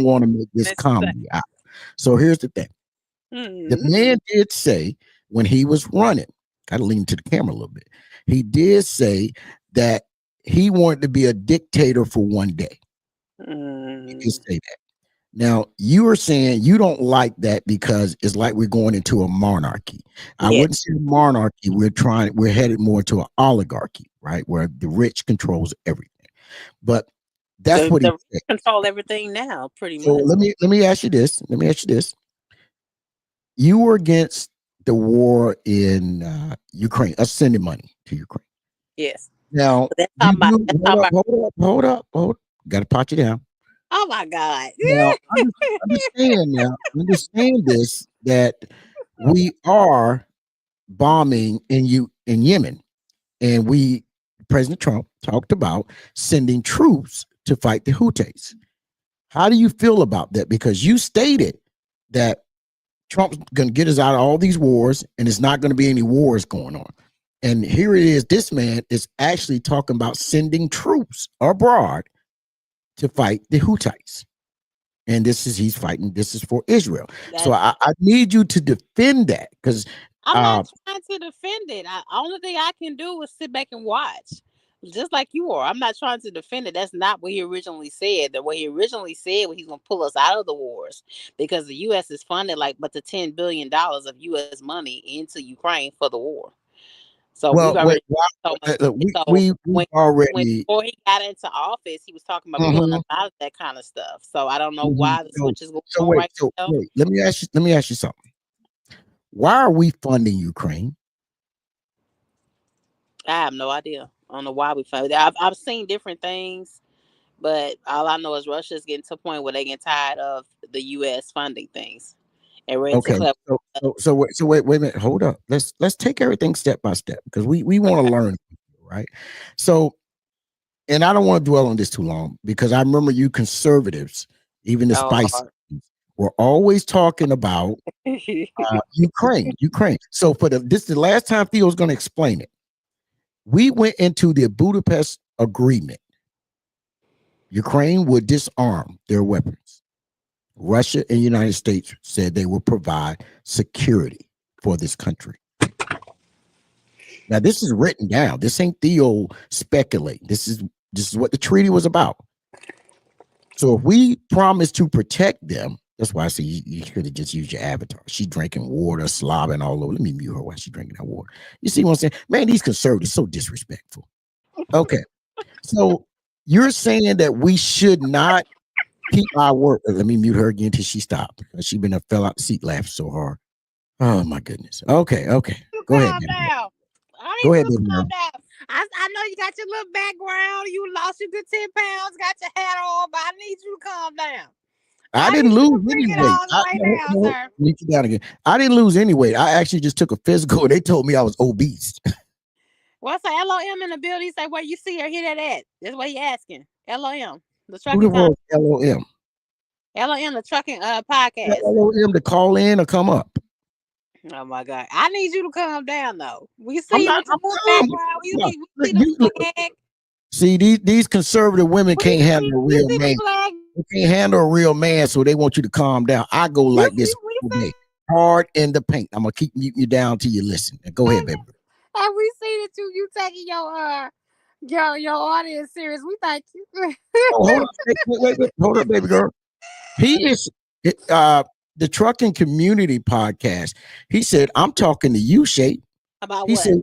want to make this Necessary. comedy out. So here's the thing. The Mm-hmm. man did say when he was running, gotta lean to the camera a little bit. He did say that he wanted to be a dictator for one day. He did Mm, say that. Now, you are saying you don't like that because it's like we're going into a monarchy. I yeah. wouldn't say monarchy. We're headed more to an oligarchy, right? Where the rich controls everything. But that's what he The said. control everything now, pretty So much. let me ask you this. Let me ask you this. You were against the war in Ukraine, us sending money to Ukraine. Yes. Now, But that's you talking about. do That's hold talking up, about. hold up. Got to pot you down. Oh my God. Now, understand this that we are bombing in Yemen, and President Trump talked about sending troops to fight the Houthis. How do you feel about that? Because you stated that Trump's going to get us out of all these wars, and it's not going to be any wars going on. And here it is. This man is actually talking about sending troops abroad to fight the Houthis. And he's fighting. This is for Israel. So That I need you to defend that because I'm not uh, trying to defend it. Only thing I can do is sit back and watch, just like you are. I'm not trying to defend it. That's not what he originally said. The way he originally said, was he's gonna pull us out of the wars because the U.S. is funded like but the $10 billion of U.S. money into Ukraine for the war. So we've well, already wait, so much. look, So we when already. before he got into office, he was talking about pulling us Mhm, out of that kind of stuff. So I don't know mhm. why the switch is going So on wait, right so now. wait. Let me ask you something. Why are we funding Ukraine? I have no idea. I don't know why we found it. I've seen different things, but all I know is Russia's getting to a point where they get tired of the U.S. funding things and ready to Okay. declare. Wait a minute. Hold up. Let's take everything step by step because we want to learn, right? So, and I don't want to dwell on this too long because I remember you conservatives, even the Oh spicy, Lord. were always talking about Ukraine. So this is the last time Theo's going to explain it. We went into the Budapest Agreement. Ukraine would disarm their weapons. Russia and the United States said they will provide security for this country. Now, this is written down. This ain't Theo speculate. This is what the treaty was about. So if we promise to protect them, that's why I say you could have just used your avatar. She drinking water, slobbing all over. Let me mute her while she drinking that water. You see what I'm saying? Man, these conservatives so disrespectful. Okay, so you're saying that we should not keep our word. Let me mute her again until she stopped. She been fell out the seat laughing so hard. Oh my goodness. Okay. You Go ahead, calm baby girl. down. I Go need you ahead, to baby calm girl. down. I know you got your little background. You lost your good 10 pounds, got your hat on, but I need you to calm down. I I didn't need you lose to bring any it weight. all the way down, No, sir. meet you down again. I didn't lose any weight. I actually just took a physical. They told me I was obese. What's the LOM in the building? He say, where you see her, hear that at? That's what he asking. LOM, the Who the trucking con. world LOM? LOM, the trucking podcast. LOM to call in or come up. Oh my God. I need you to calm down though. We I'm see you not. with your I'm little calm. background. Look, We see the you look. flag. See these conservative women can't handle a We real see the man. flag. They can't handle a real man, so they want you to calm down. I go like this We all day, see hard in the paint. I'm gonna keep muting you down till you listen. Go ahead, baby. and we see that you taking your audience serious. We thank you. Oh, hold on. Wait. Hold up, baby girl. He is the trucking community podcast. He said, I'm talking to you, Shape. About He what? said,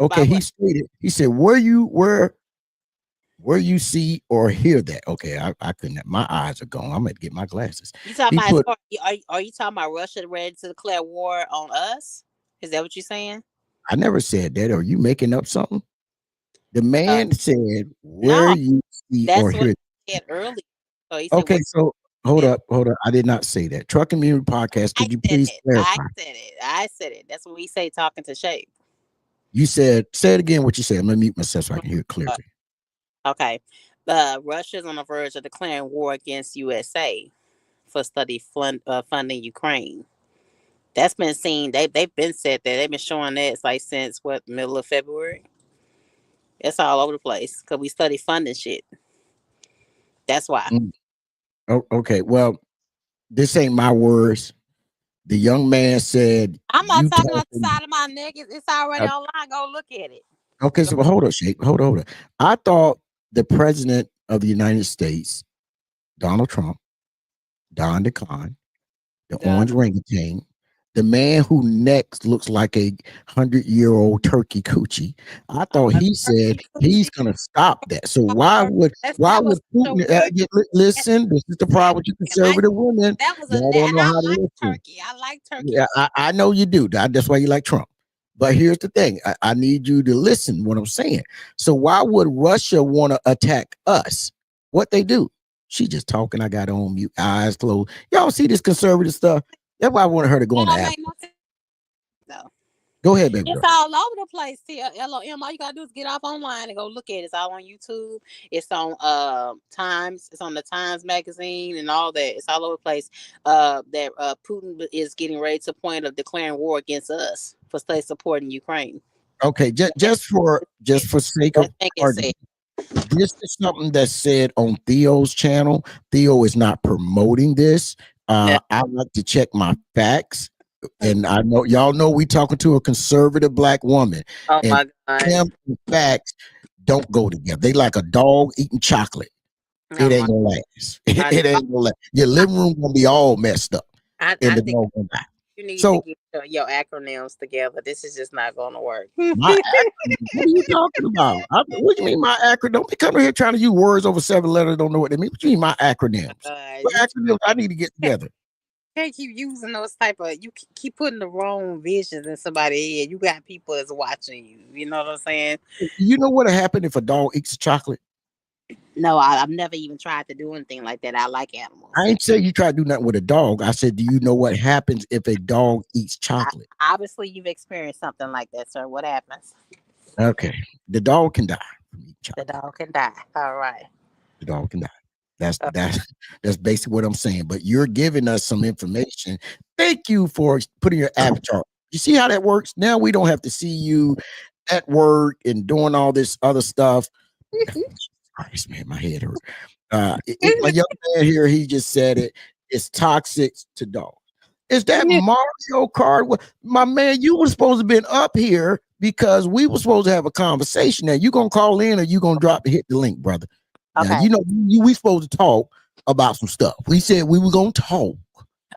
okay, About he what? stated, he said, where you see or hear that. Okay, I couldn't, my eyes are gone. I'm gonna get my glasses. You talking He about as put, far are you talking about Russia ready to declare war on us? Is that what you're saying? I never said that. Are you making up something? The Uh, man said, where no, you see or that's what hear. he said earlier. So he said, Okay, "Where so you hold up. I did not say that. Truck Community Podcast, I could you said please it. I clarify? said it. I said it. That's what we say talking to Shape. You said, say it again what you said. I'm gonna mute myself so I can hear it Uh, clearly. okay. Russia's on the verge of declaring war against USA for funding Ukraine. That's been seen. They've been said that. They've been showing that it's like since what middle of February. It's all over the place because we study funding shit. That's why. Mm. Oh, okay. Well, this ain't my words. The young man said, I'm not "You talking about the talking." side of my neck. It's already online. Go look at it. Okay, Go. so hold on, Shape. Hold on. I thought the president of the United States, Donald Trump, Don DeCon, the Done. orange orangutan, the man who next looks like a 100-year-old turkey coochie. I thought A he said turkey he's coochie. gonna stop that. So why That would was such a Putin weird. listen? This is the See, problem with you I conservative women. that was a Y'all don't and know I how to like listen. turkey. I like turkey. Yeah, I know you do. That's why you like Trump. But here's the thing. I need you to listen what I'm saying. So why would Russia want to attack us? What they do? She just talking. I got on mute, eyes closed. Y'all see this conservative stuff? That's why I wanted her to go That on the don't app. make no sense though. Go ahead, baby It's girl. all over the place. LOM. All you gotta do is get off online and go look at it. It's all on YouTube. It's on Times. It's on the Times magazine and all that. It's all over the place. That Putin is getting ready to point of declaring war against us for stay supporting Ukraine. Okay, just for sake That of thing is said. argument, this is something that's said on Theo's channel. Theo is not promoting this. Yeah. I like to check my facts, and I know y'all know we talking to a conservative black woman, Oh and my god. him and facts don't go together. They like a dog eating chocolate. It Oh my. ain't gonna last. I It know. ain't gonna last. Your living room gonna be all messed up, and I the think dog gonna die. you need to So get your acronyms together. This is just not going to work. my acronym? What are you talking about? What do you mean my acronym? Don't be coming here trying to use words over 7 letters. Don't know what they mean. What do you mean my acronyms? What You acronyms I need to get together? can't keep using those type of. You keep putting the wrong visions in somebody's head. You got people that's watching you. You know what I'm saying? You know what happened if a dog eats chocolate? No, I've never even tried to do anything like that. I like I animals. ain't say you try to do nothing with a dog. I said, do you know what happens if a dog eats chocolate? Obviously, you've experienced something like that, sir. What happens? Okay, the dog can die from eating The chocolate. dog can die. All right. The dog can die. That's that's that's basically what I'm saying. But you're giving us some information. Thank you for putting your avatar. You see how that works? Now we don't have to see you at work and doing all this other stuff. Christ, man, my head hurt. My young man here, he just said it. It's toxic to dogs. Is that Mario Kart? My man, you were supposed to been up here because we were supposed to have a conversation. Now you gonna call in or you gonna hit the link, brother? Now Okay. you know we supposed to talk about some stuff. We said we were gonna talk.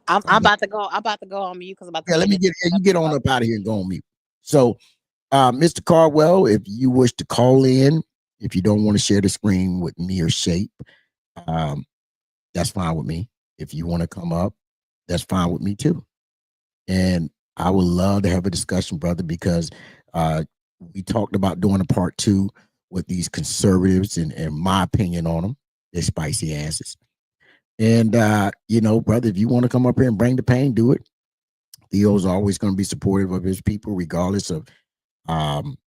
I'm about to go. I'm about to go on mute because I'm about to Yeah, let clean me this get you get on up. up out of here and go on mute. So, Mr. Cardwell, if you wish to call in, if you don't want to share the screen with me or Shape, um, that's fine with me. If you want to come up, that's fine with me too. And I would love to have a discussion, brother, because uh, we talked about doing a part two with these conservatives and my opinion on them. They're spicy asses. And brother, if you want to come up here and bring the pain, do it. Theo's always going to be supportive of his people, regardless of um,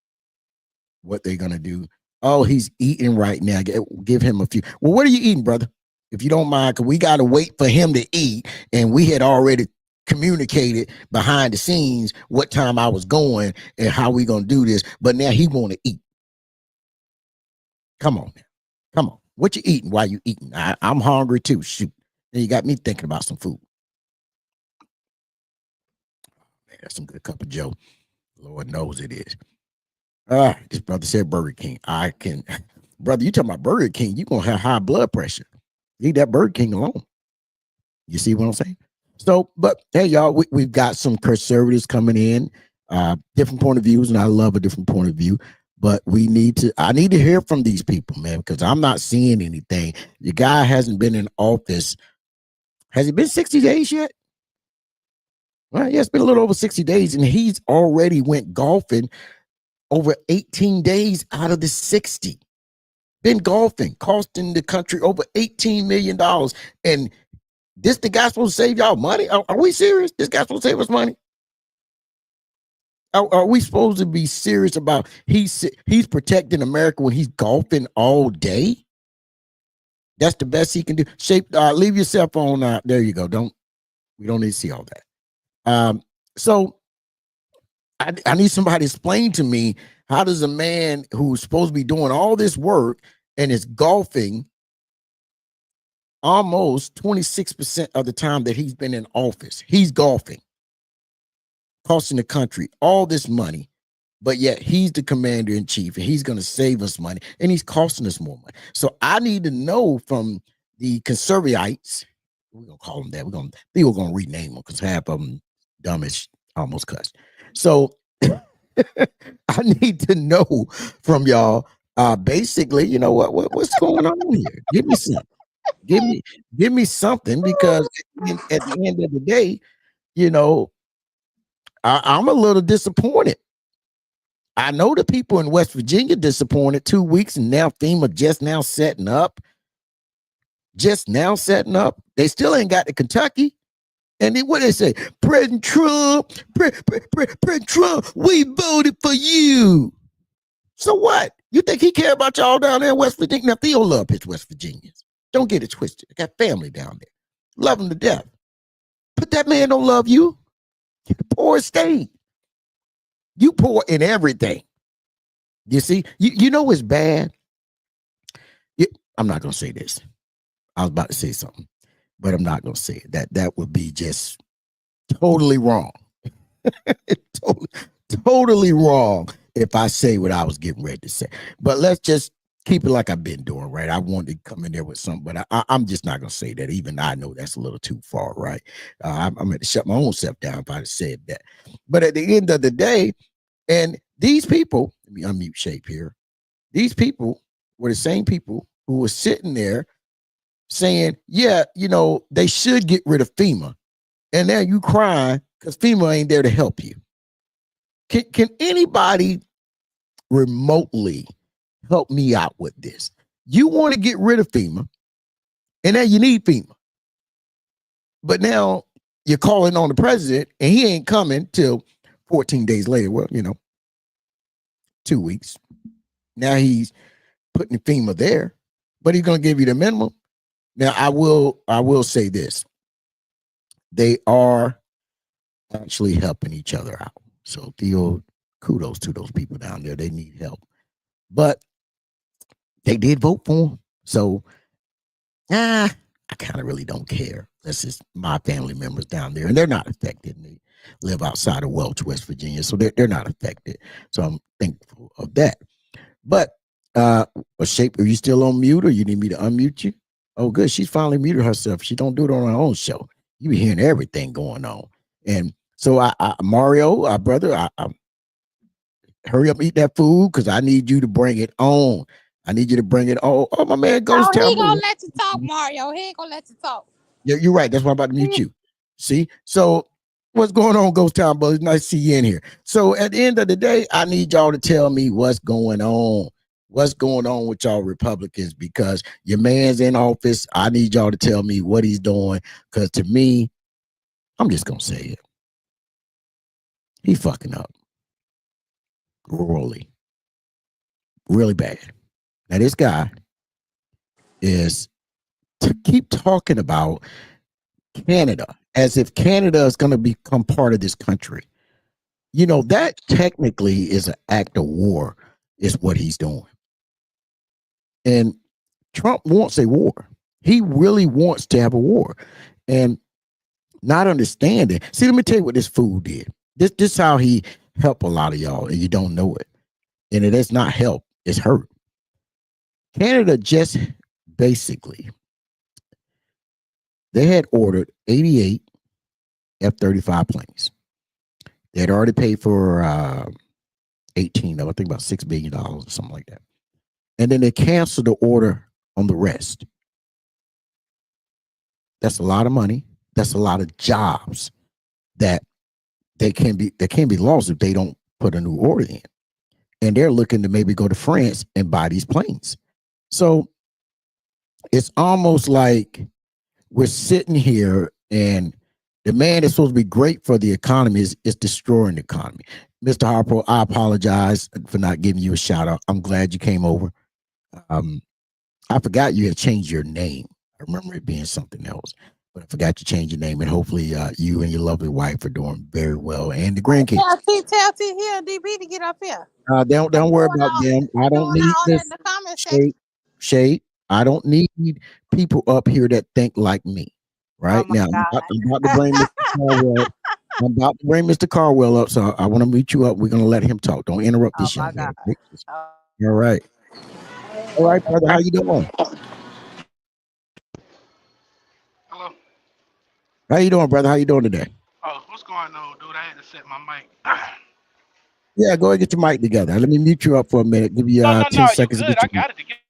what they're going to do. Oh, he's eating right now. Give him a few. Well, what are you eating, brother? If you don't mind, because we got to wait for him to eat. And we had already communicated behind the scenes what time I was going and how we going to do this. But now he want to eat. Come on, man. Come on. What you eating while you eating? I'm hungry too. Shoot. Now you got me thinking about some food. Man, that's some good cup of Joe. Lord knows it is. This brother said Burger King. I can, brother, you talking about Burger King, you going to have high blood pressure. Leave that Burger King alone. You see what I'm saying? So, but hey, y'all, we've got some conservatives coming in, different point of views, and I love a different point of view. But I need to hear from these people, man, because I'm not seeing anything. The guy hasn't been in office. Has it been 60 days yet? Well, yeah, it's been a little over 60 days, and he's already went golfing over 18 days out of the 60. Been golfing, costing the country over $18 million. And this the guy supposed to save y'all money? Are we serious? This guy supposed to save us money? Are we supposed to be serious about he's protecting America when he's golfing all day? That's the best he can do. Shape, leave your cell phone out. There you go. We don't need to see all that. So I need somebody to explain to me, how does a man who's supposed to be doing all this work and is golfing almost 26% of the time that he's been in office, he's golfing, costing the country all this money. But yet he's the commander in chief and he's going to save us money and he's costing us more money. So I need to know from the conservatives, we're going to call them that. We're going to rename them because half of them dumb as almost cussed. So I need to know from y'all, basically, you know what's going on here? Give me something. Give me something, because at the end of the day, you know, I'm a little disappointed. I know the people in West Virginia disappointed 2 weeks, and now FEMA just now setting up. They still ain't got to Kentucky. And then what they say? President Trump, President Trump, we voted for you. So what? You think he care about y'all down there in West Virginia? Now, Theo love his West Virginians. Don't get it twisted. I got family down there. Love them to death. But that man don't love you. You're the poor state. You poor in everything. You see? You know it's bad? I'm not going to say this. I was about to say something, but I'm not going to say it. That would be just totally wrong. totally wrong if I say what I was getting ready to say. But let's just keep it like I've been doing, right? I wanted to come in there with something, but I'm just not going to say that. Even I know that's a little too far, right? I'm going to shut my own self down if I said that. But at the end of the day, and these people, let me unmute Shape here. These people were the same people who were sitting there saying, yeah, you know, they should get rid of FEMA. And now you crying because FEMA ain't there to help you. Can anybody remotely help me out with this? You want to get rid of FEMA, and now you need FEMA. But now you're calling on the president, and he ain't coming till 14 days later. Well, you know, 2 weeks. Now he's putting FEMA there, but he's going to give you the minimum. Now, I will say this. They are actually helping each other out. So, Theo, kudos to those people down there. They need help. But they did vote for him. So, I kind of really don't care. That's just my family members down there. And they're not affected. And they live outside of Welch, West Virginia. So, they're not affected. So, I'm thankful of that. But, Shape, are you still on mute, or you need me to unmute you? Oh, good. She's finally muted herself. She don't do it on her own show. You be hearing everything going on. And so Mario, brother, I hurry up, eat that food, because I need you to bring it on. I need you to bring it on. Oh, my man Ghost Town. He gonna let you talk, Mario. He ain't gonna let you talk. Yeah, you're right. That's why I'm about to mute you. See? So what's going on, Ghost Town, brother? It's nice to see you in here. So at the end of the day, I need y'all to tell me what's going on. What's going on with y'all Republicans? Because your man's in office. I need y'all to tell me what he's doing. Because to me, I'm just going to say it. He fucking up. Royally. Really bad. Now, this guy is to keep talking about Canada as if Canada is going to become part of this country. You know, that technically is an act of war, is what he's doing. And Trump wants a war. He really wants to have a war. And not understanding. See, let me tell you what this fool did. This is how he helped a lot of y'all, and you don't know it. And it is not help, it's hurt. Canada just basically, they had ordered 88 F-35 planes. They had already paid for 18 of, I think about $6 billion or something like that. And then they canceled the order on the rest. That's a lot of money. That's a lot of jobs that can be lost if they don't put a new order in. And they're looking to maybe go to France and buy these planes. So it's almost like we're sitting here, and the man that's supposed to be great for the economy is destroying the economy. Mr. Harper, I apologize for not giving you a shout out. I'm glad you came over. I forgot you had changed your name. I remember it being something else, but I forgot to change your name. And hopefully you and your lovely wife are doing very well, and the grandkids. Tell T here, DB, to get up here. Don't worry about them. I don't need this. In the comment section. Shade. I don't need people up here that think like me. Oh Right my now, I'm about to God. bring Mr. Carwell. I'm about to bring Mr. Carwell up, so I want to meet you up. We're gonna let him talk. Don't interrupt Oh this my young God. man. Okay? Okay. All right, all right, brother. How you doing? Hello. How you doing, brother? How you doing today? Oh, what's going on, dude? I had to set my mic. Yeah, go ahead and get your mic together. Let me mute you up for a minute. Give you No, no, 10 no. You seconds to good? get I your. got it together.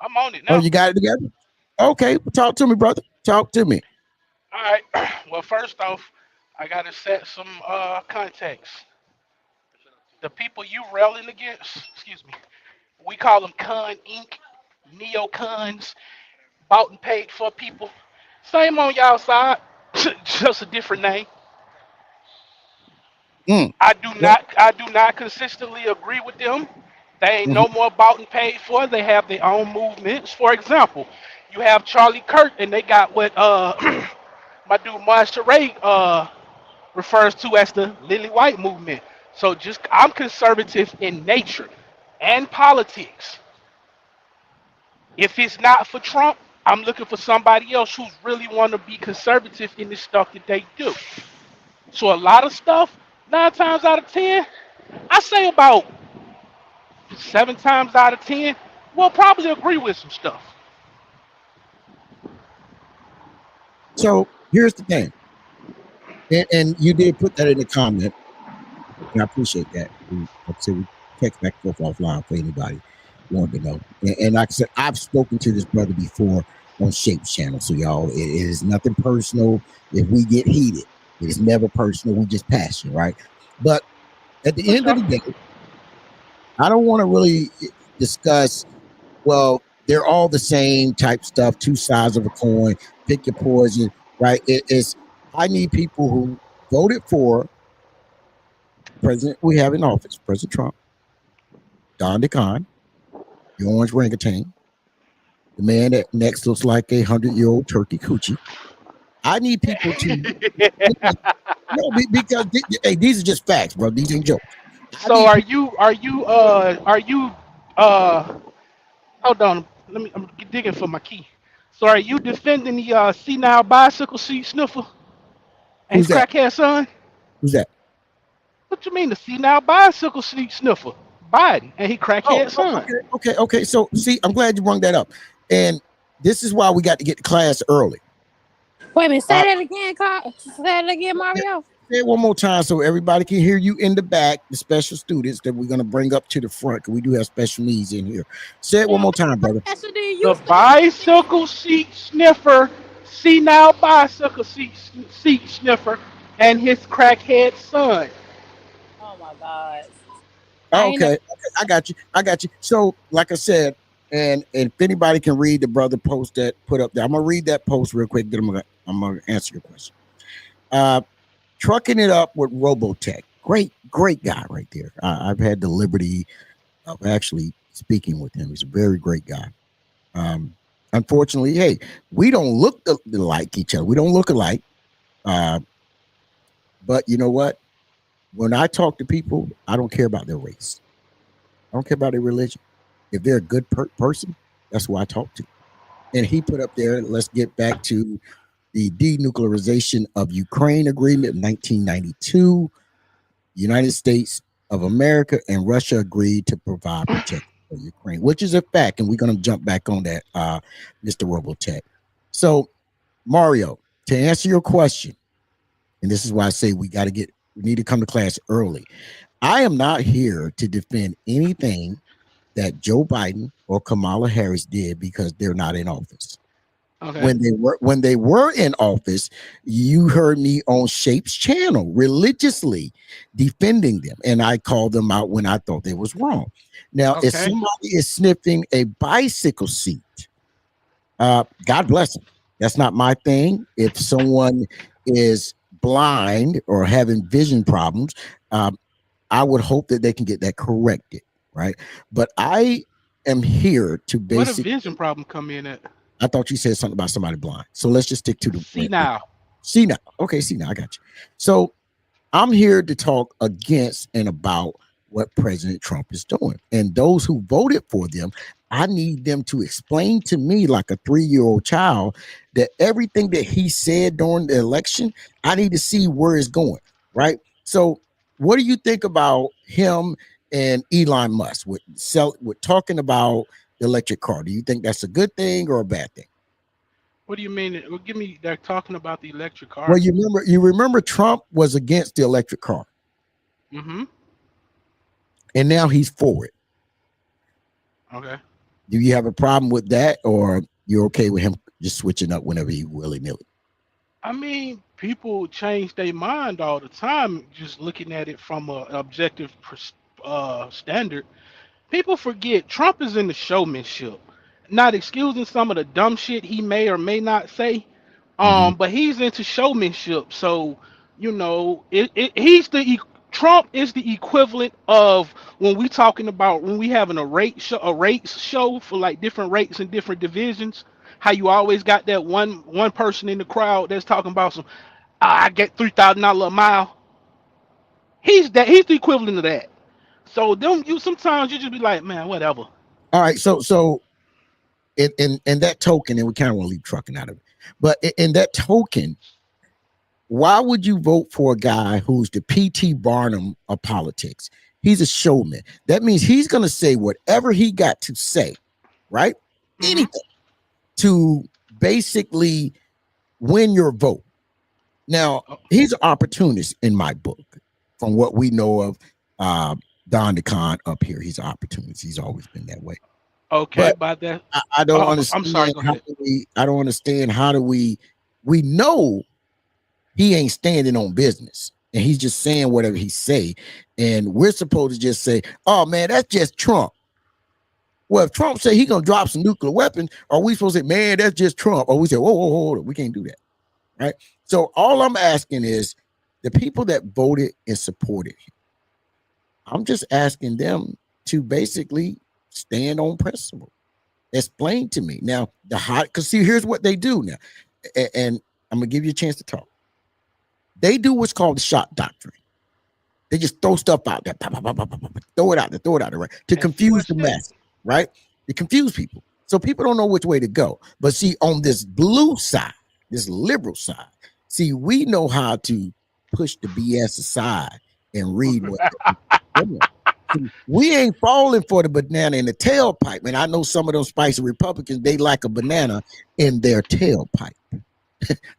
I'm on it Oh, now. you got it together. Okay, well, talk to me, brother. Talk to me. All right. Well, first off, I got to set some context. The people you railing against, excuse me, we call them Con Inc., neocons, bought and paid for people. Same on y'all side, just a different name. Mm. I do What? not I do not consistently agree with them. They ain't Mhm. no more bought and paid for. They have their own movements. For example, you have Charlie Kirk and they got what my dude Master Ray refers to as the Lily White movement. So just I'm conservative in nature and politics. If it's not for Trump, I'm looking for somebody else who's really want to be conservative in the stuff that they do. So a lot of stuff, 9 times out of 10, I say about 7 times out of 10, we'll probably agree with some stuff. So here's the thing, and you did put that in the comment, and I appreciate that. Like I said, we text back and forth offline for anybody who wanted to know. And like I said, I've spoken to this brother before on Shape's channel, so y'all, it is nothing personal. If we get heated, it is never personal. We just passionate, right? But at the For end of sure. the day, I don't want to really discuss. Well, they're all the same type stuff, two sides of a coin. Pick your poison, right? It's I need people who voted for president we have in office, President Trump, Don DeCon, the orange orangutan, the man that next looks like 100-year-old turkey coochie. I need people to no because hey, these are just facts, bro. These ain't jokes. I So need people. are you hold on, I'm digging for my key. So are you defending the senile bicycle seat sniffer and his Who's that? crackhead son? Who's that? What you mean the senile bicycle seat sniffer? Biden and he Oh, crackhead son. okay. So, see, I'm glad you brought that up, and this is why we got to get to class early. Wait a minute. Say Uh, that again, Carl. Say that again, Mario. Say it one more time so everybody can hear you in the back. The special students that we're gonna bring up to the front because we do have special needs in here. Say it one more time, brother. Special did The you say? bicycle seat sniffer, senile bicycle seat sniffer, and his crackhead son. Oh my God. I Oh, ain't know. okay, I got you. So, like I said, and if anybody can read the brother post that put up there, I'm gonna read that post real quick. Then I'm gonna answer your question. Uh, Trucking it up with Robotech. Great guy right there. I've had the liberty of actually speaking with him. He's a very great guy. Um, Unfortunately, hey, we don't look like each other. We don't look alike. Uh, but you know what? When I talk to people, I don't care about their race. I don't care about their religion. If they're a good person, that's who I talk to. And he put up there, let's get back to the denuclearization of Ukraine agreement in 1992. United States of America and Russia agreed to provide protection for Ukraine, which is a fact. And we're going to jump back on that, Mr. Robotech. So, Mario, to answer your question, and this is why I say we need to come to class early. I am not here to defend anything that Joe Biden or Kamala Harris did because they're not in office. Okay. When they were in office, you heard me on Shape's channel religiously defending them, and I called them out when I thought they was wrong. Now, if Okay. somebody is sniffing a bicycle seat, God bless them. That's not my thing. If someone is blind or having vision problems, um, I would hope that they can get that corrected, right? But I am here to Where the vision basically. problem come in at? I thought you said something about somebody blind. So let's just stick to the See now. see now. Okay, see now I got you. So I'm here to talk against and about what President Trump is doing. And those who voted for them, I need them to explain to me, like a 3-year-old child, that everything that he said during the election, I need to see where it's going, right? So, what do you think about him and Elon Musk with talking about the electric car? Do you think that's a good thing or a bad thing? What do you mean? Well, give me. They're talking about the electric Well, car. you remember Trump was against the electric car, Mm-hmm. and now he's for it. Okay. Do you have a problem with that, or you're okay with him just switching up whenever he willy nilly? I mean, people change their mind all the time. Just looking at it from an objective standard, people forget Trump is in the showmanship. Not excusing some of the dumb shit he may or may not say, Hmm. but he's into showmanship. So, he's Trump is the equivalent of when we talking about when we having a rates show for like different rates in different divisions. How you always got that one person in the crowd that's talking about some, I get $3,000 a mile. He's the equivalent of that. So them you sometimes you just be like, man, whatever. All right, so in that token, and we kind of want to leave trucking out of it, but in that token, why would you vote for a guy who's the P.T. Barnum of politics? He's a showman. That means he's going to say whatever he got to say, right? Hmm. Anything to basically win your vote. Now, he's an opportunist in my book, from what we know of. Don DeCon up here, he's an opportunist. He's always been that way. Okay, But by that. I don't I'm sorry. understand Go ahead. I don't understand how do we know he ain't standing on business and he's just saying whatever he say, and we're supposed to just say, oh man, that's just Trump. Well, if Trump say he gonna drop some nuclear weapons, are we supposed to say, man, that's just Trump? Or we say, whoa, hold on, we can't do that, right? So all I'm asking is the people that voted and supported him, I'm just asking them to basically stand on principle. Explain to me now the hot, because see, here's what they do now, and I'm gonna give you a chance to talk. They do what's called the shot doctrine. They just throw stuff out there, throw it out there, throw it out there, right? To confuse What's the that? mess, right? To confuse people. So people don't know which way to go. But see, on this blue side, this liberal side, see, we know how to push the BS aside and read what we ain't falling for the banana in the tailpipe. And I know some of those spicy Republicans, they like a banana in their tailpipe.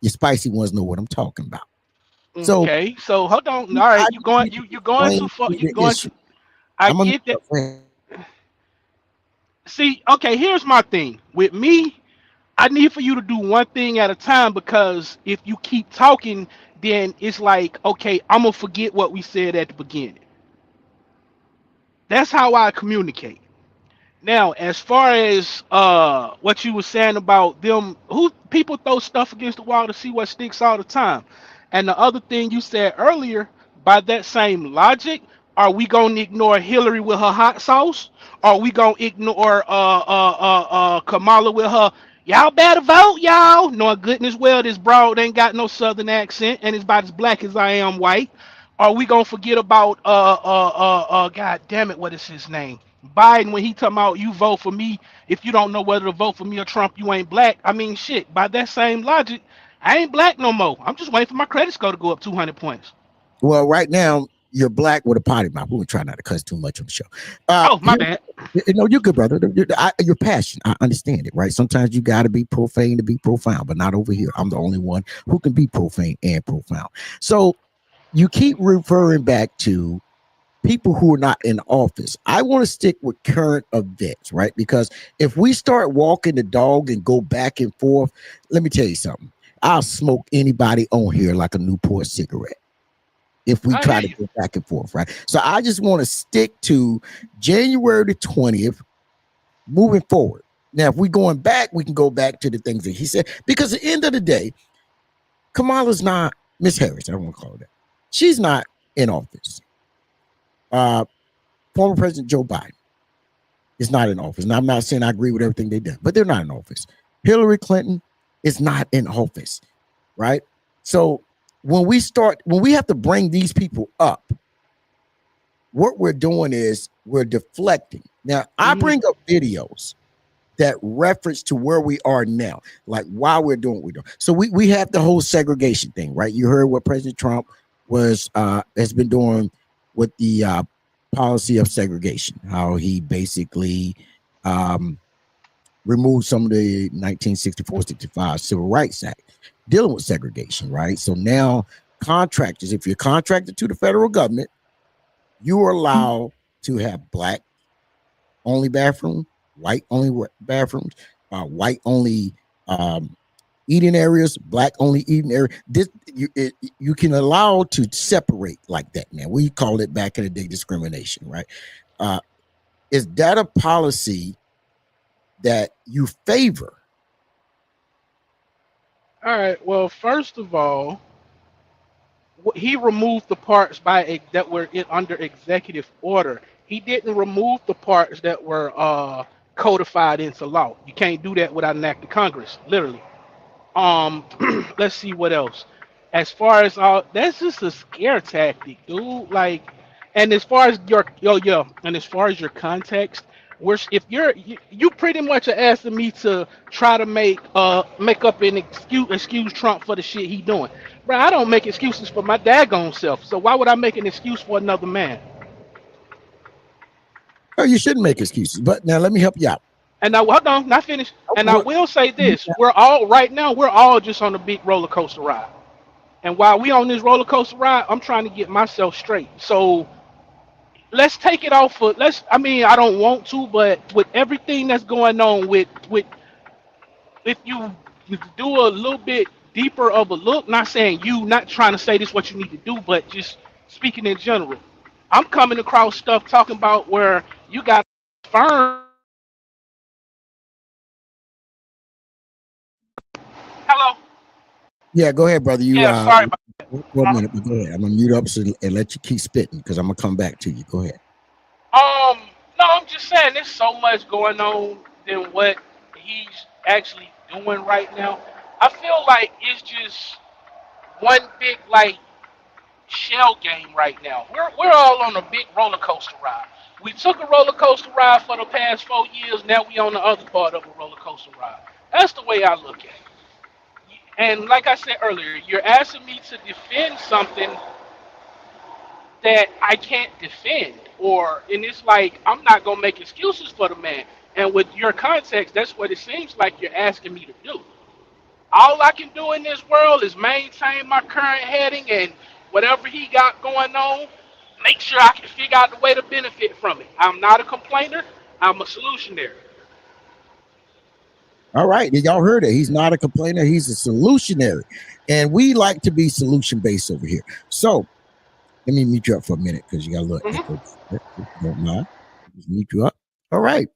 Your spicy ones know what I'm talking about. So Okay, so hold on. All I right, just need you to going too explain far. to You the going issue. to. I I'm a get that. friend. See, okay, here's my thing. With me, I need for you to do one thing at a time because if you keep talking, then it's like, okay, I'm gonna forget what we said at the beginning. That's how I communicate. Now, as far as what you were saying about them, who people throw stuff against the wall to see what sticks all the time, and the other thing you said earlier, by that same logic, are we gonna ignore Hillary with her hot sauce? Are we gonna ignore Kamala with her? Y'all better vote, y'all. Knowing goodness well this broad ain't got no southern accent and is about as black as I am white. Are we gonna forget about God damn it, what is his name? Biden when he talking about you vote for me. If you don't know whether to vote for me or Trump, you ain't black. I mean shit, by that same logic, I ain't black no more. I'm just waiting for my credit score to go up 200 points. Well, right now you're black with a potty mouth. We would try not to cuss too much on the show. Oh, my Here, bad. no, you're good, brother. Your passion, I understand it, right? Sometimes you got to be profane to be profound, but not over here. I'm the only one who can be profane and profound. So you keep referring back to people who are not in office. I want to stick with current events, right? Because if we start walking the dog and go back and forth, let me tell you something. I'll smoke anybody on here like a Newport cigarette if we I hear try to you. go back and forth, right? So I just want to stick to January the 20th moving forward. Now, if we're going back, we can go back to the things that he said. Because at the end of the day, Kamala's not Miss Harris. I don't want to call her that. She's not in office. Uh, Former President Joe Biden is not in office. And I'm not saying I agree with everything they did, but they're not in office. Hillary Clinton is not in office, right? So when we have to bring these people up, what we're doing is we're deflecting. Now, I bring up videos that reference to where we are now, like why we're doing what we're doing. So we have the whole segregation thing, right? You heard what President Trump has been doing with the policy of segregation, how he basically removed some of the 1964-65 Civil Rights Act dealing with segregation, right? So now contractors, if you're contracted to the federal government, you are allowed to have black only bathroom, white only bathrooms, white only eating areas, black only eating area. This you can allow to separate like that, man. We call it back in the day discrimination, right? Is that a policy that you favor? All right. Well, first of all, he removed the parts that were under executive order. He didn't remove the parts that were codified into law. You can't do that without an act of Congress, literally. Let's see what else. As far as that's just a scare tactic, dude. Like, and as far as and as far as your context, if you pretty much are asking me to try to make up an excuse Trump for the shit he doing, bro. I don't make excuses for my daggone self, so why would I make an excuse for another man? Oh, you shouldn't make excuses. But now let me help you out. And now, hold on, not finished. And I will say this: we're all just on a big roller coaster ride. And while we on this roller coaster ride, I'm trying to get myself straight. So let's take it off. I don't want to, but with everything that's going on, if you do a little bit deeper of a look, not trying to say this what you need to do, but just speaking in general, I'm coming across stuff talking about where you got firms. Hello. Yeah, go ahead, brother. Sorry about that. 1 minute, but go ahead. I'm gonna mute up and let you keep spitting because I'm gonna come back to you. Go ahead. No, I'm just saying there's so much going on than what he's actually doing right now. I feel like it's just one big shell game right now. We're all on a big roller coaster ride. We took a roller coaster ride for the past 4 years. Now we on the other part of a roller coaster ride. That's the way I look at it. And like I said earlier, you're asking me to defend something that I can't defend, and it's like I'm not gonna make excuses for the man. And with your context, that's what it seems like you're asking me to do. All I can do in this world is maintain my current heading and whatever he got going on, make sure I can figure out the way to benefit from it. I'm not a complainer. I'm a solutionary. All right, y'all heard it. He's not a complainer. He's a solutionary, and we like to be solution based over here. So let me mute you up for a minute because you got a little echo. Don't mind. Just mute you up. All right,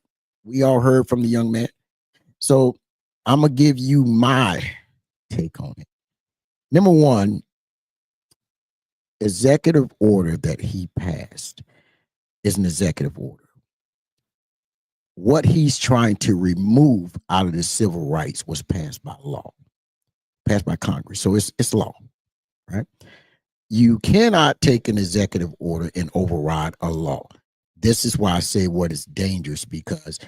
we all heard from the young man. So I'm gonna give you my take on it. Number one, executive order that he passed is an executive order. What he's trying to remove out of the civil rights was passed by law, passed by Congress. So it's law, right? You cannot take an executive order and override a law. This is why I say what is dangerous, because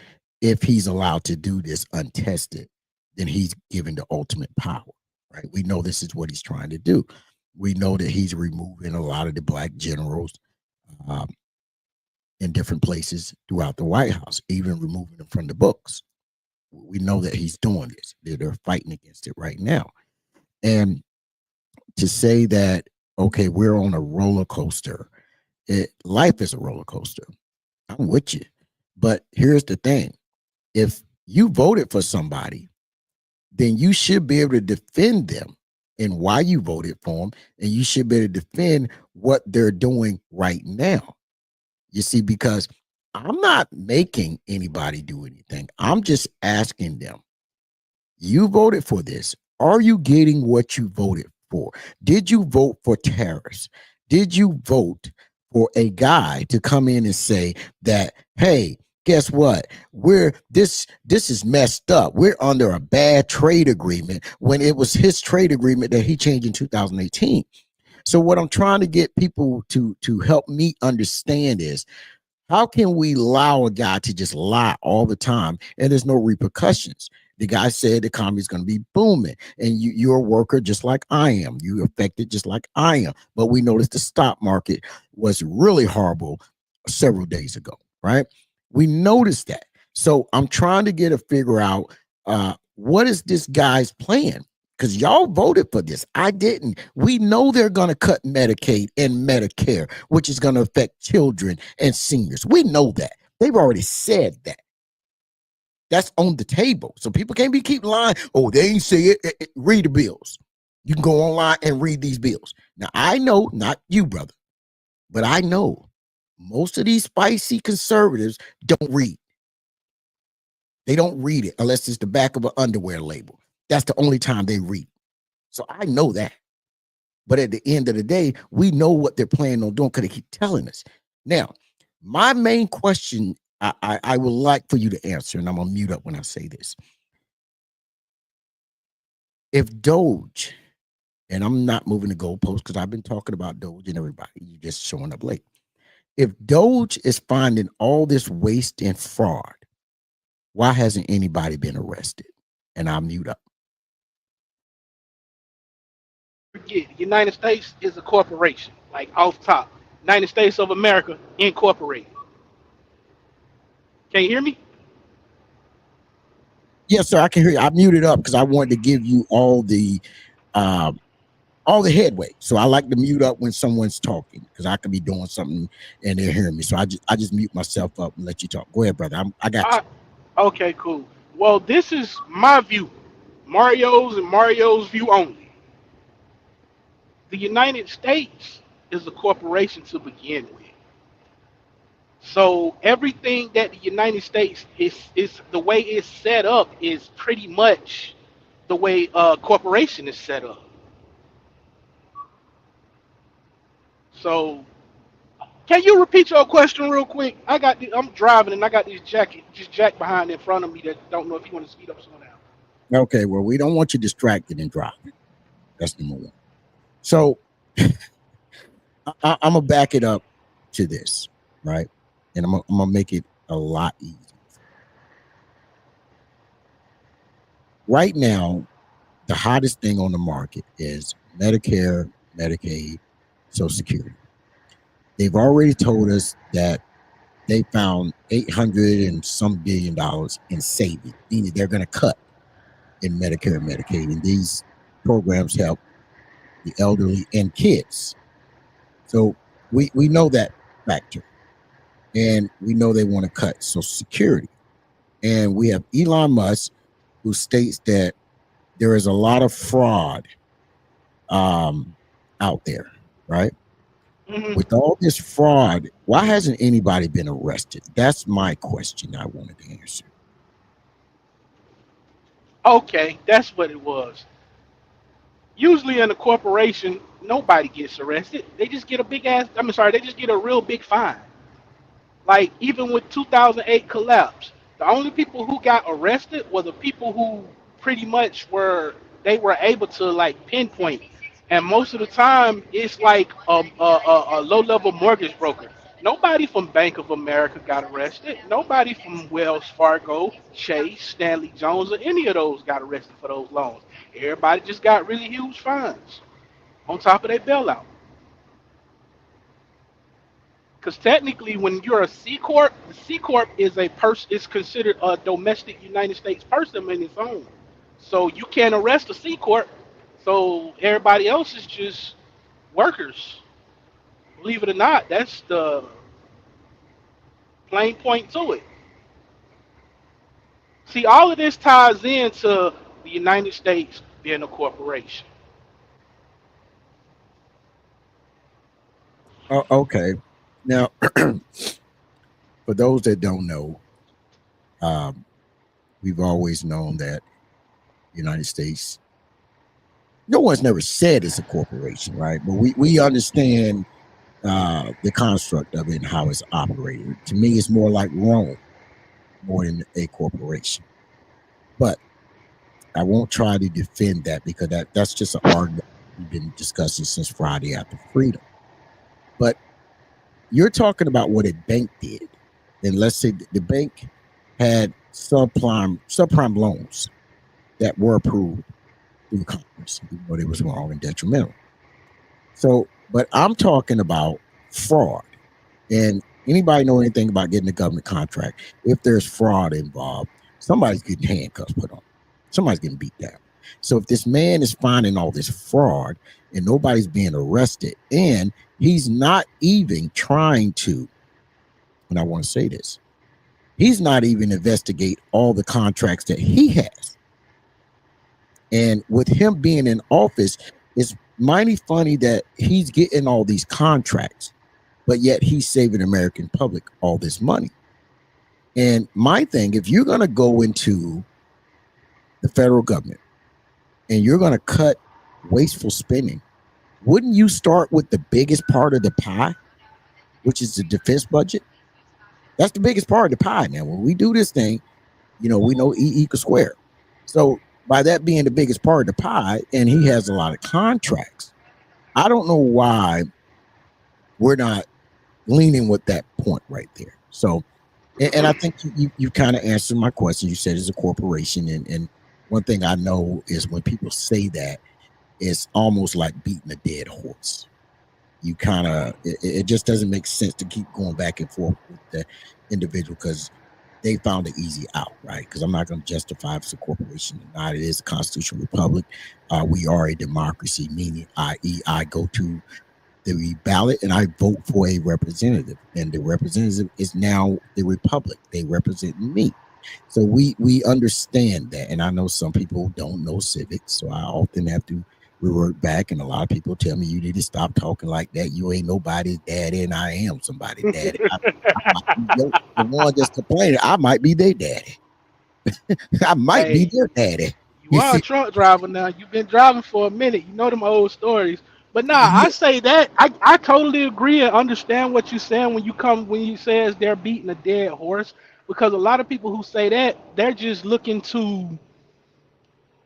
if he's allowed to do this untested, then he's given the ultimate power, right? We know this is what he's trying to do. We know that he's removing a lot of the black generals in different places throughout the White House, even removing them from the books. We know that he's doing this. They're fighting against it right now. And to say that, okay, we're on a roller coaster, life is a roller coaster. I'm with you. But here's the thing. If you voted for somebody, then you should be able to defend them and why you voted for them. And you should be able to defend what they're doing right now. You see, because I'm not making anybody do anything. I'm just asking them, you voted for this. Are you getting what you voted for? Did you vote for terrorists? Did you vote for a guy to come in and say that, hey, guess what? This is messed up. We're under a bad trade agreement when it was his trade agreement that he changed in 2018. So what I'm trying to get people to help me understand is, how can we allow a guy to just lie all the time and there's no repercussions? The guy said the economy is going to be booming, and you're a worker just like I am. You're affected just like I am. But we noticed the stock market was really horrible several days ago, right? We noticed that. So I'm trying to get a figure out what is this guy's plan? Because y'all voted for this. I didn't. We know they're going to cut Medicaid and Medicare, which is going to affect children and seniors. We know that. They've already said that. That's on the table. So people can't be keep lying. Oh, they ain't say it. Read the bills. You can go online and read these bills. Now, I know, not you, brother, but I know most of these spicy conservatives don't read. They don't read it unless it's the back of an underwear label. That's the only time they read. So I know that. But at the end of the day, we know what they're planning on doing because they keep telling us. Now, my main question I would like for you to answer, and I'm going to mute up when I say this. If Doge, and I'm not moving the goalposts because I've been talking about Doge and everybody, you're just showing up late. If Doge is finding all this waste and fraud, why hasn't anybody been arrested? And I'll mute up. Forget, the United States is a corporation, like off top. United States of America Incorporated. Can you hear me? Yes, sir, I can hear you. I muted up because I wanted to give you all the headway. So I like to mute up when someone's talking because I could be doing something and they're hearing me. So I just mute myself up and let you talk. Go ahead, brother. I got you. Okay, cool. Well, this is my view. Mario's view only. The United States is a corporation to begin with. So everything that the United States is the way it's set up is pretty much the way a corporation is set up. So can you repeat your question real quick? I'm driving and I got this jack behind in front of me that don't know if you want to speed up or slow down. Okay, well, we don't want you distracted and driving. That's number one. So I'm gonna back it up to this, right? And I'm gonna make it a lot easier. Right now, the hottest thing on the market is Medicare, Medicaid, Social Security. They've already told us that they found $800 and some billion in savings, meaning they're going to cut in Medicare and Medicaid. And these programs help the elderly and kids. So we know that factor. And we know they want to cut Social Security. And we have Elon Musk, who states that there is a lot of fraud out there, right? Mm-hmm. With all this fraud, why hasn't anybody been arrested? That's my question I wanted to answer. Okay, that's what it was. Usually in a corporation, nobody gets arrested. They just get a big ass. They just get a real big fine. Like even with 2008 collapse, the only people who got arrested were the people who pretty much were able to like pinpoint. And most of the time, it's like a low-level mortgage broker. Nobody from Bank of America got arrested. Nobody from Wells Fargo, Chase, Stanley Jones, or any of those got arrested for those loans. Everybody just got really huge fines on top of their bailout. Because technically, when you're a C corp, the C corp is a person is considered a domestic United States person in its own. So you can't arrest a C corp. So everybody else is just workers. Believe it or not, that's the plain point to it. See, all of this ties into the United States being a corporation. Okay. Now, for those that don't know, um, we've always known that the United States, no one's never said it's a corporation, right? But we understand the construct of it and how it's operated. To me, it's more like Rome more than a corporation. But I won't try to defend that because that's just an argument we've been discussing since Friday after Freedom. But you're talking about what a bank did. And let's say the bank had subprime loans that were approved through Congress, even though they was wrong and detrimental. So, but I'm talking about fraud. And anybody know anything about getting a government contract? If there's fraud involved, somebody's getting handcuffs put on. Somebody's getting beat down. So if this man is finding all this fraud and nobody's being arrested, and he's not even trying to, and I want to say this, he's not even investigate all the contracts that he has. And with him being in office, it's mighty funny that he's getting all these contracts, but yet he's saving the American public all this money. And my thing, if you're going to go into the federal government and you're going to cut wasteful spending, wouldn't you start with the biggest part of the pie, which is the defense budget? That's the biggest part of the pie. Now, when we do this thing, we know E equals square. So by that being the biggest part of the pie, and he has a lot of contracts, I don't know why we're not leaning with that point right there. So, and I think you kind of answered my question. You said it's a corporation, and one thing I know is when people say that, it's almost like beating a dead horse. You kind of, it just doesn't make sense to keep going back and forth with the individual because they found an easy out, right? Because I'm not going to justify if it's a corporation or not. It is a constitutional republic. We are a democracy, meaning i.e. I go to the ballot and I vote for a representative, and the representative is now the republic. They represent me. So we understand that, and I know some people don't know civics, so I often have to revert back, and a lot of people tell me you need to stop talking like that. You ain't nobody's daddy, and I am somebody's daddy. The one that's complaining, I might be their daddy. I might be their daddy. You are a truck driver now. You've been driving for a minute. You know them old stories. But nah, I say that I totally agree and understand what you're saying when you says they're beating a dead horse, because a lot of people who say that, they're just looking to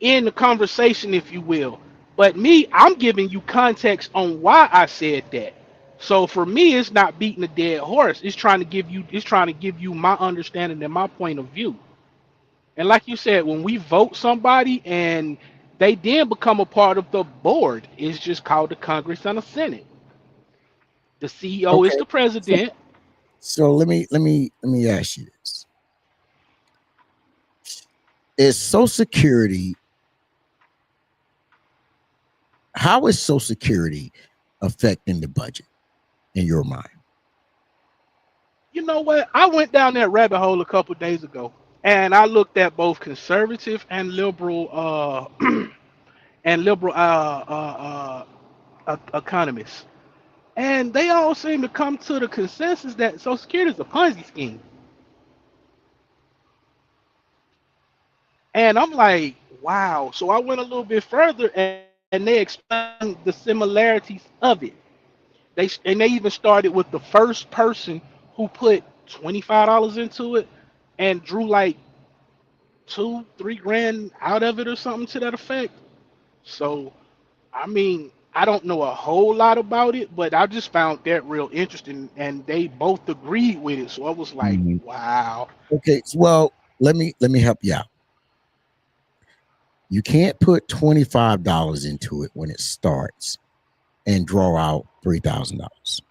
end the conversation, if you will. But me, I'm giving you context on why I said that. So for me, it's not beating a dead horse. It's trying to give you my understanding and my point of view. And like you said, when we vote somebody and they then become a part of the board, it's just called the Congress and the Senate. The CEO is Okay. the president. So let me ask you this: is Social Security? How is Social Security affecting the budget in your mind? You know what? I went down that rabbit hole a couple of days ago, and I looked at both conservative and liberal economists, and they all seem to come to the consensus that Social Security is a Ponzi scheme. And I'm like, wow. So I went a little bit further, and they explained the similarities of it. They even started with the first person who put $25 into it and drew like 2-3 grand out of it or something to that effect. So I mean, I don't know a whole lot about it, but I just found that real interesting, and they both agreed with it. So I was like, Mhm. wow. Okay, well, let me help you out. You can't put $25 into it when it starts and draw out $3,000.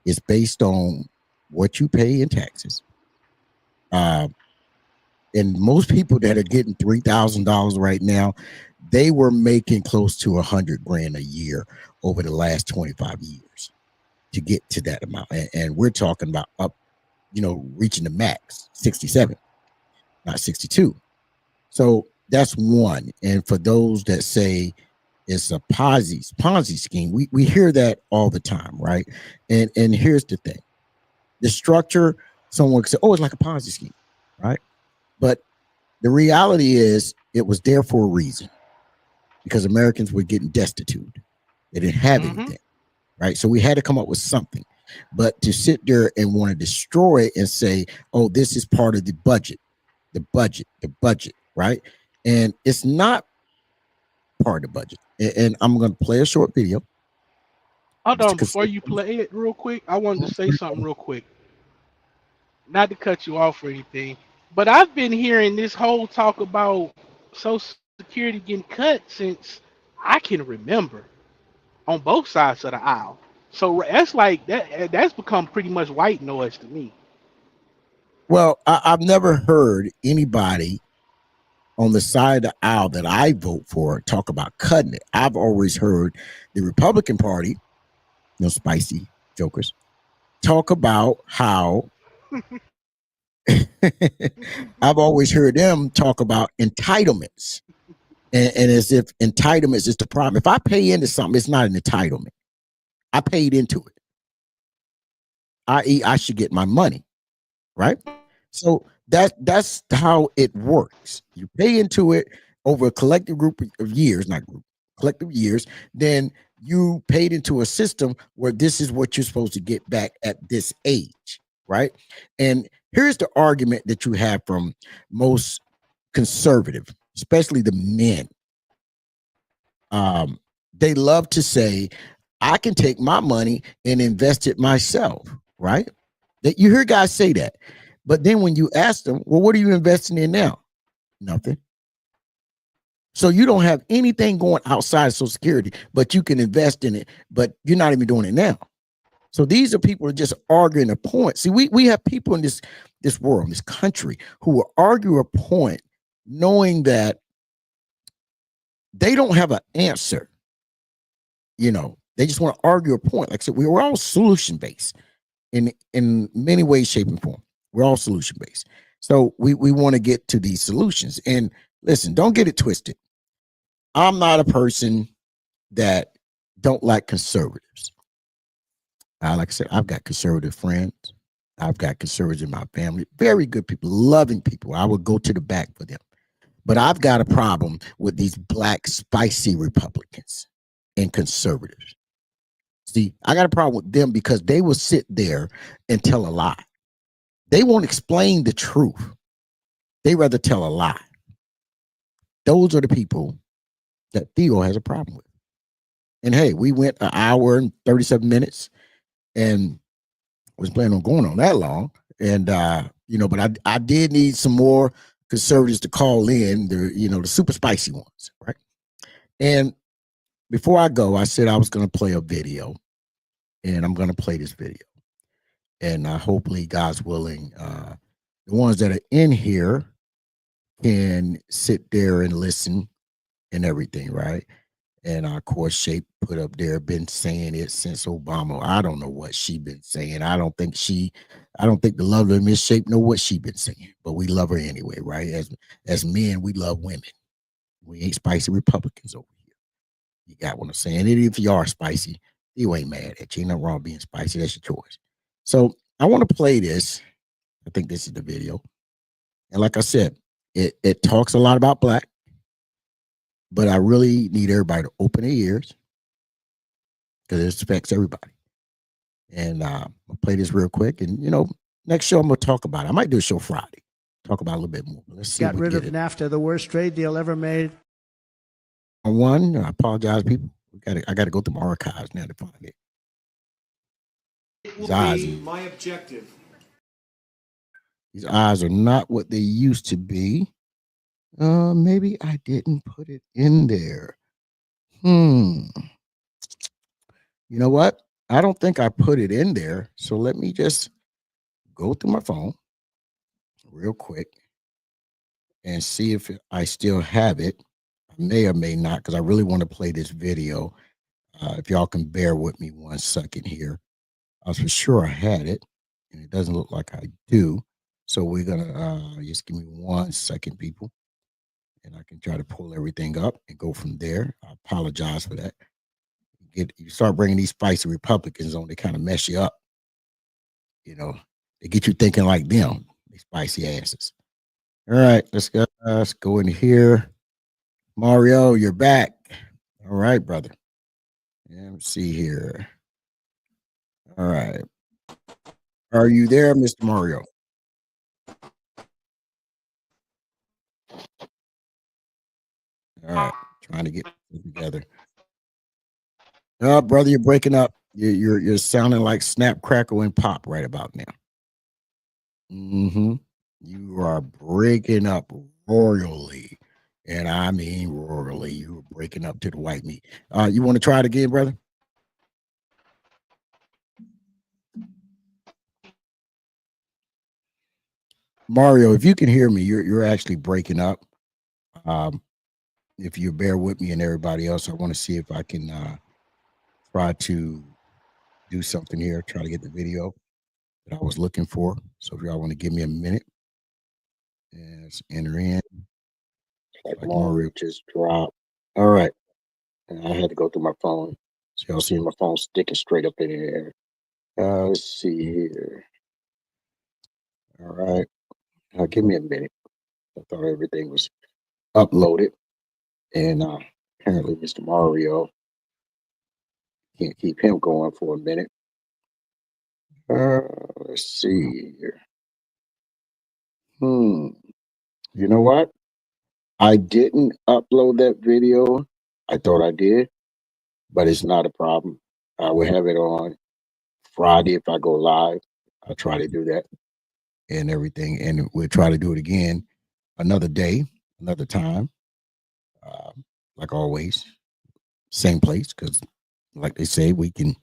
It's based on what you pay in taxes. And most people that are getting $3,000 right now, they were making close to 100 grand a year over the last 25 years to get to that amount. And we're talking about up, reaching the max, 67, not 62. So that's one. And for those that say it's a Ponzi scheme, we hear that all the time, right? And here's the thing. The structure, someone could say, oh, it's like a Ponzi scheme, right? But the reality is it was there for a reason, because Americans were getting destitute. They didn't have anything, right? So we had to come up with something. But to sit there and want to destroy it and say, oh, this is part of the budget, right? And it's not part of the budget. And I'm going to play a short video. Hold Just on, to before consider. you play it real quick, I wanted to say something real quick. Not to cut you off or anything, but I've been hearing this whole talk about Social Security getting cut since I can remember on both sides of the aisle. So that's like that. That's become pretty much white noise to me. Well, I've never heard anybody on the side of the aisle that I vote for talk about cutting it. I've always heard the Republican Party, spicy jokers, talk about how I've always heard them talk about entitlements. And as if entitlements is the problem. If I pay into something, it's not an entitlement. I paid into it, i.e., I should get my money, right? So that's how it works. You pay into it over a collective group of years, not group, collective years, then you paid into a system where this is what you're supposed to get back at this age, right? And here's the argument that you have from most conservative, especially the men. Um, they love to say, I can take my money and invest it myself, right? That you hear guys say that. But then when you ask them, well, what are you investing in now? Nothing. So you don't have anything going outside of Social Security, but you can invest in it, but you're not even doing it now. So these are people who are just arguing a point. See, we have people in this world, this country, who will argue a point knowing that they don't have an answer. They just want to argue a point. Like I said, we're all solution based in many ways, shape, and form. We're all solution based. So we want to get to these solutions. And listen, don't get it twisted. I'm not a person that don't like conservatives. Like I said, I've got conservative friends. I've got conservatives in my family. Very good people, loving people. I would go to the back for them. But I've got a problem with these black, spicy Republicans and conservatives. See, I got a problem with them because they will sit there and tell a lie. They won't explain the truth. They rather tell a lie. Those are the people that Theo has a problem with. And hey, we went an hour and 37 minutes and was planning on going on that long. And, but I did need some more conservatives to call in, the super spicy ones, right? And before I go, I said I was going to play a video, and I'm going to play this video. And hopefully, God's willing, the ones that are in here can sit there and listen and everything, right? And of course, Shape put up there, been saying it since Obama. I don't know what she been saying. I don't think the lovely Miss Shape know what she been saying, but we love her anyway, right? As men, we love women. We ain't spicy Republicans over here. You got what I'm saying? And if you are spicy, you ain't mad at you. Ain't nothing wrong being spicy. That's your choice. So I want to play this. I think this is the video. And like I said, it talks a lot about black, but I really need everybody to open their ears because it affects everybody. And I'll play this real quick. And, next show I'm going to talk about it. I might do a show Friday, talk about it a little bit more. Let's see. Got rid of NAFTA, the worst trade deal ever made. I apologize, people. I got to go through my archives now to find it. It will be my objective. These eyes are not what they used to be. Maybe I didn't put it in there. You know what? I don't think I put it in there. So let me just go through my phone real quick and see if I still have it. I may or may not, because I really want to play this video. If y'all can bear with me 1 second here. I was for sure I had it, and it doesn't look like I do. So we're gonna just give me 1 second, people, and I can try to pull everything up and go from there. I apologize for that. You start bringing these spicy Republicans on, they kind of mess you up. They get you thinking like them, these spicy asses. All right, let's go in here. Mario, you're back. All right, brother. Let's see here. All right. Are you there, Mr. Mario? All right. Trying to get it together. Brother, you're breaking up. You're sounding like Snap, Crackle, and Pop right about now. You are breaking up royally, and I mean royally. You are breaking up to the white meat. You want to try it again, brother? Mario, if you can hear me, you're actually breaking up. Um, if you bear with me and everybody else, I want to see if I can try to do something here, try to get the video that I was looking for. So if y'all want to give me a minute, and let's enter in. Like Mario just dropped. All right. And I had to go through my phone. So y'all see my phone sticking straight up in the air. Let's see here. All right. Give me a minute. I thought everything was uploaded. And apparently Mr. Mario can't keep him going for a minute. Let's see here. You know what? I didn't upload that video. I thought I did, but it's not a problem. I will have it on Friday if I go live. I'll try to do that and everything. And we'll try to do it again another day, another time. Like always, same place, because like they say, we can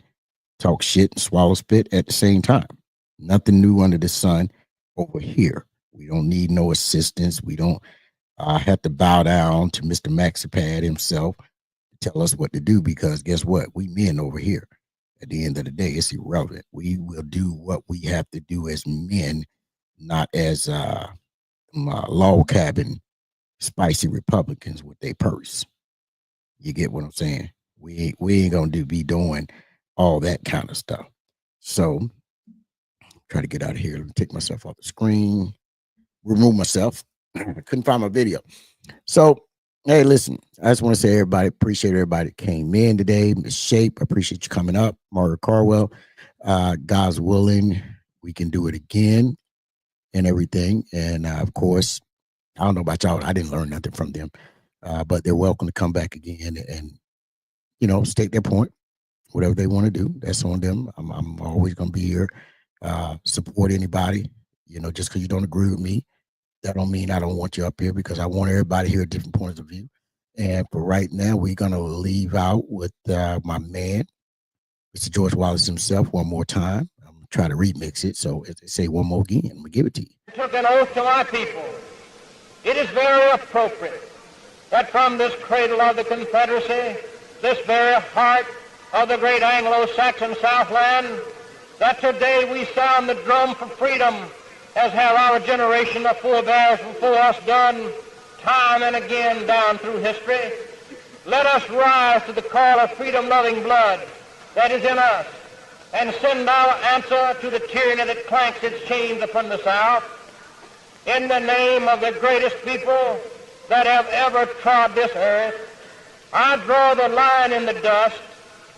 talk shit and swallow spit at the same time. Nothing new under the sun over here. We don't need no assistance. We don't have to bow down to Mr. MaxiPad himself to tell us what to do, because guess what? We men over here. At the end of the day, it's irrelevant. We will do what we have to do as men, not as log cabin spicy Republicans with their purse. You get what I'm saying? We ain't gonna be doing all that kind of stuff. So try to get out of here. Let me take myself off the screen, remove myself. I couldn't find my video. So hey, listen, I just want to say everybody, appreciate everybody that came in today. Miss Shape, I appreciate you coming up. Mario Carwell, God's willing, we can do it again and everything. And of course, I don't know about y'all. I didn't learn nothing from them, but they're welcome to come back again and state their point, whatever they want to do. That's on them. I'm always going to be here, support anybody. Just because you don't agree with me, that don't mean I don't want you up here, because I want everybody here at different points of view. And for right now, we're going to leave out with my man, Mr. George Wallace himself, one more time. I'm going to try to remix it. So if they say one more again, I'm going to give it to you. I took an oath to my people. It is very appropriate that from this cradle of the Confederacy, this very heart of the great Anglo-Saxon Southland, that today we sound the drum for freedom, as have our generation of forebears before us done time and again down through history. Let us rise to the call of freedom-loving blood that is in us and send our answer to the tyranny that clanks its chains upon the South. In the name of the greatest people that have ever trod this earth, I draw the line in the dust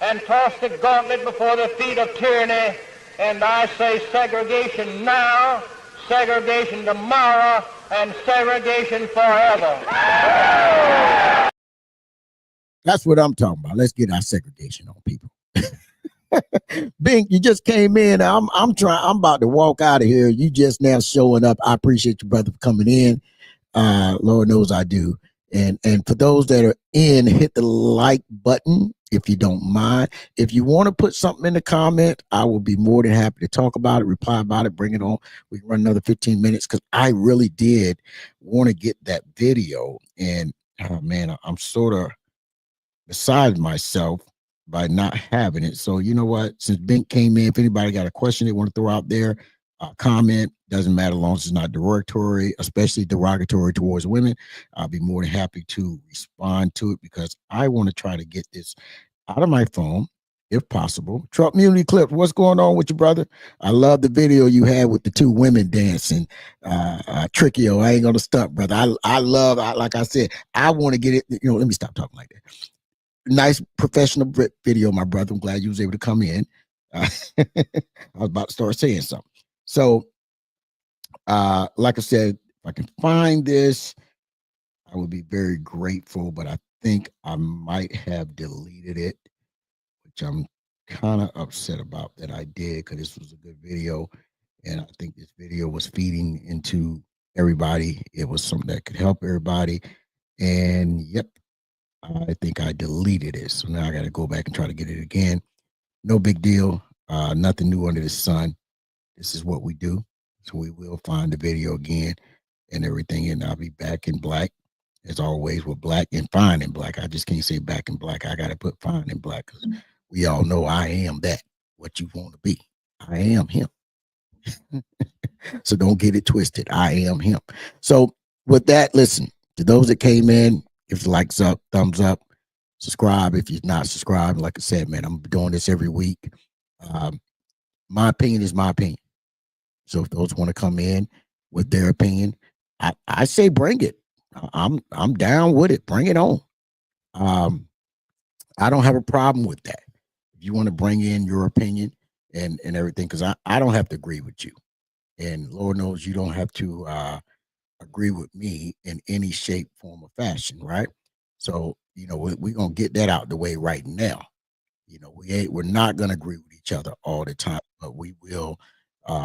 and toss the gauntlet before the feet of tyranny, and I say segregation now, segregation tomorrow, and segregation forever. That's what I'm talking about. Let's get our segregation on, people. Bink, you just came in. I'm about to walk out of here. You just now showing up. I appreciate you, brother, for coming in. Lord knows I do. And for those that are in, hit the like button if you don't mind. If you want to put something in the comment, I will be more than happy to talk about it, reply about it, bring it on. We can run another 15 minutes, because I really did want to get that video. And oh man, I'm sort of beside myself by not having it. So you know what? Since Bink came in, if anybody got a question they want to throw out there, comment, doesn't matter as long as it's not derogatory, especially derogatory towards women. I'll be more than happy to respond to it, because I want to try to get this out of my phone if possible. Trump Community Clip, what's going on with you, brother? I love the video you had with the two women dancing. Trickio, I ain't gonna stop, brother. I love, like I said, I want to get it. Let me stop talking like that. Nice professional video, my brother. I'm glad you was able to come in. I was about to start saying something. So, like I said, if I can find this, I would be very grateful, but I think I might have deleted it, which I'm kind of upset about that I did, because this was a good video. And I think this video was feeding into everybody. It was something that could help everybody. And yep, I think I deleted it. So now I got to go back and try to get it again. No big deal. Nothing new under the sun. This is what we do. So we will find the video again and everything. And I'll be back in black, as always, with black and fine in black. I just can't say back in black. I got to put fine in black, because we all know I am that, what you want to be. I am him. So don't get it twisted. I am him. So with that, listen, to those that came in, give the likes up, thumbs up, subscribe if you're not subscribed. Like I said, man, I'm doing this every week. My opinion is my opinion. So if those want to come in with their opinion, I say bring it. I'm down with it. Bring it on. I don't have a problem with that. If you want to bring in your opinion and everything, because I don't have to agree with you. And Lord knows you don't have to agree with me in any shape, form, or fashion, right? So, you know, we're going to get that out the way right now. You know, we're not going to agree with each other all the time, but we will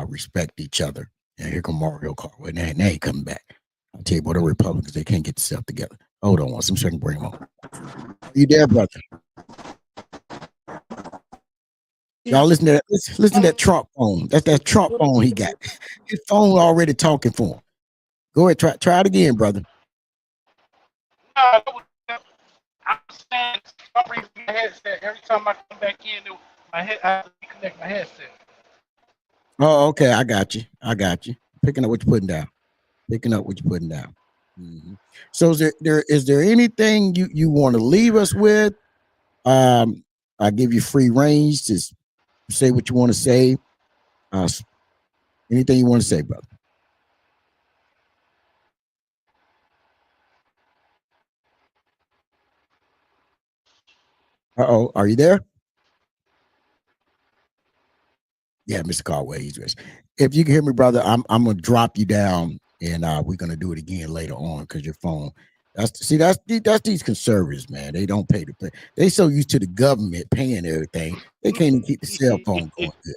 respect each other. And here come Mario Kart. Well, they ain't coming back. I'll tell you what, the Republicans, they can't get themselves together. Hold on one second, bring them on. You there, brother? Y'all listen to that. Listen to that Trump phone. That's that Trump phone he got. His phone already talking for him. Go ahead, try it again, brother. I'm saying for some reason my headset. Every time I come back in, I have to reconnect my headset. Oh, okay. I got you. Picking up what you're putting down. So is there anything you want to leave us with? I give you free range to say what you want to say. Anything you want to say, brother? Uh-oh, are you there? Yeah, Mr. Caldwell, he's rich. If you can hear me, brother, I'm gonna drop you down, and we're gonna do it again later on, because your phone. That's these conservatives, man. They don't pay to play. They so used to the government paying everything, they can't even keep the cell phone going good.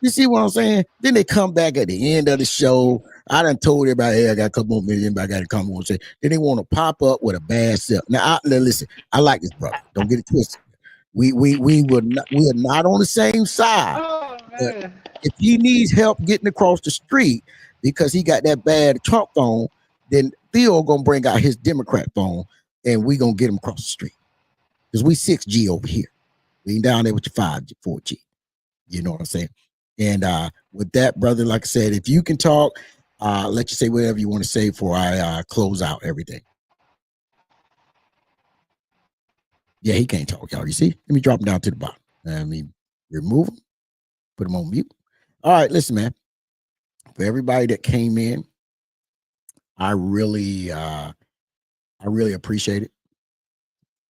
You see what I'm saying? Then they come back at the end of the show. I done told everybody, hey, I got a couple more million, but I got to come on and say. Then they want to pop up with a bad self. Now, listen, I like this brother. Don't get it twisted. We are not on the same side. Oh, but if he needs help getting across the street because he got that bad Trump phone, then Theo gonna bring out his Democrat phone and we gonna get him across the street. Because we 6G over here. We ain't down there with your 5G, 4G. You know what I'm saying? And with that, brother, like I said, if you can talk, let you say whatever you want to say before I close out everything. Yeah, he can't talk, y'all. You see? Let me drop him down to the bottom. Let me remove him, put him on mute. All right, listen, man. For everybody that came in, I really appreciate it.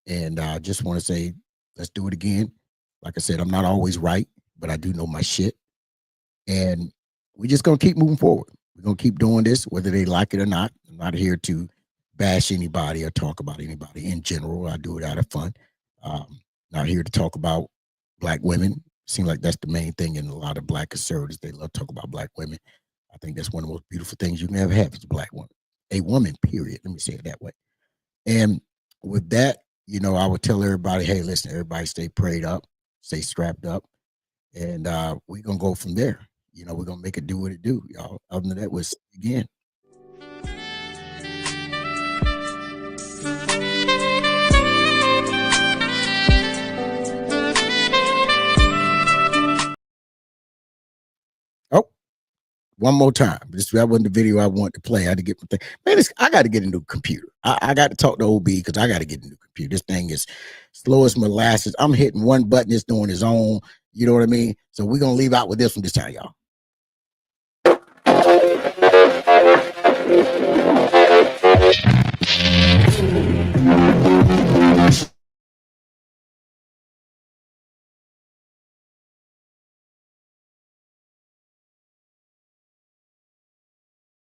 And I just want to say, let's do it again. Like I said, I'm not always right, but I do know my shit. And we're just going to keep moving forward. We're going to keep doing this, whether they like it or not. I'm not here to bash anybody or talk about anybody in general. I do it out of fun. Not here to talk about black women. Seems like that's the main thing in a lot of black conservatives. They love to talk about black women. I think that's one of the most beautiful things you can ever have is a black woman. A woman, period. Let me say it that way. And with that, you know, I would tell everybody, hey, listen, everybody stay prayed up, stay strapped up, and we're going to go from there. You know, we're going to make it do what it do, y'all. Other than that, we'll see you again. Oh, one more time. That wasn't the video I wanted to play. I had to get my thing. Man, I got to get a new computer. I got to talk to OB because I got to get a new computer. This thing is slow as molasses. I'm hitting one button, it's doing its own. You know what I mean? So we're going to leave out with this one this time, y'all.